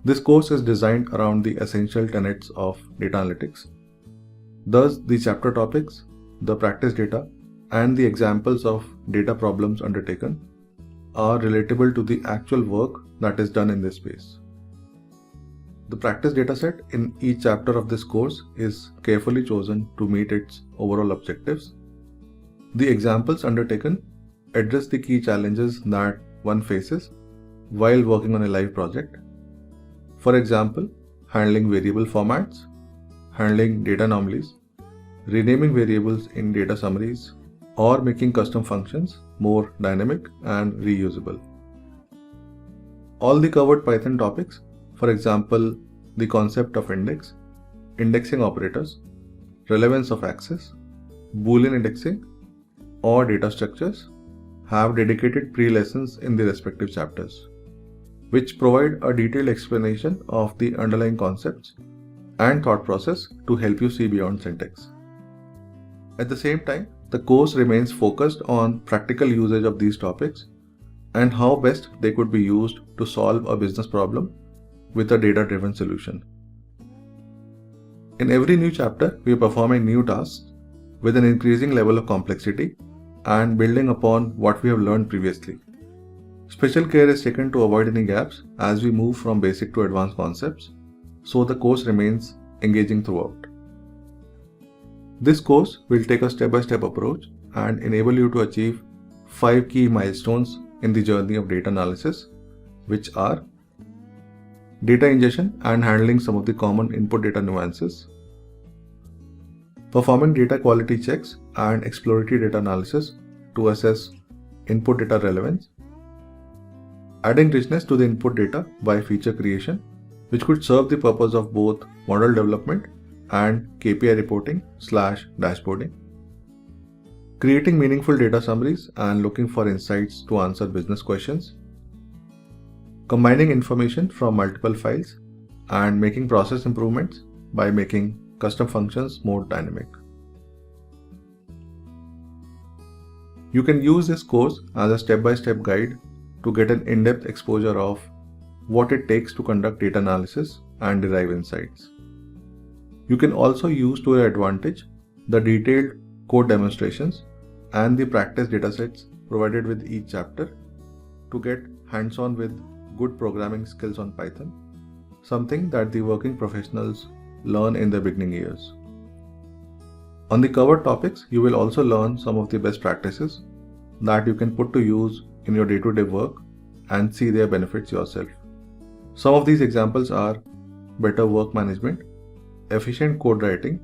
This course is designed around the essential tenets of data analytics. Thus, the chapter topics, the practice data, and the examples of data problems undertaken are relatable to the actual work that is done in this space. The practice dataset in each chapter of this course is carefully chosen to meet its overall objectives. The examples undertaken address the key challenges that one faces while working on a live project. For example, handling variable formats, handling data anomalies, renaming variables in data summaries, or making custom functions more dynamic and reusable. All the covered Python topics, for example, the concept of index, indexing operators, relevance of access, Boolean indexing, or data structures, have dedicated pre-lessons in the respective chapters, which provide a detailed explanation of the underlying concepts and thought process to help you see beyond syntax. At the same time, the course remains focused on practical usage of these topics and how best they could be used to solve a business problem with a data-driven solution. In every new chapter, we are performing new tasks with an increasing level of complexity and building upon what we have learned previously. Special care is taken to avoid any gaps as we move from basic to advanced concepts, so the course remains engaging throughout. This course will take a step-by-step approach and enable you to achieve 5 key milestones in the journey of data analysis, which are data ingestion and handling some of the common input data nuances, performing data quality checks and exploratory data analysis to assess input data relevance, adding richness to the input data by feature creation, which could serve the purpose of both model development and KPI reporting/dashboarding, creating meaningful data summaries and looking for insights to answer business questions, combining information from multiple files and making process improvements by making custom functions more dynamic. You can use this course as a step-by-step guide to get an in-depth exposure of what it takes to conduct data analysis and derive insights. You can also use to your advantage the detailed code demonstrations and the practice datasets provided with each chapter to get hands-on with good programming skills on Python, something that the working professionals learn in their beginning years. On the covered topics, you will also learn some of the best practices that you can put to use in your day-to-day work and see their benefits yourself. Some of these examples are better work management, efficient code writing,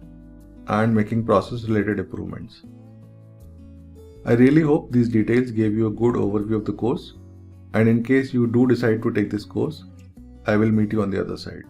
and making process-related improvements. I really hope these details gave you a good overview of the course, and in case you do decide to take this course, I will meet you on the other side.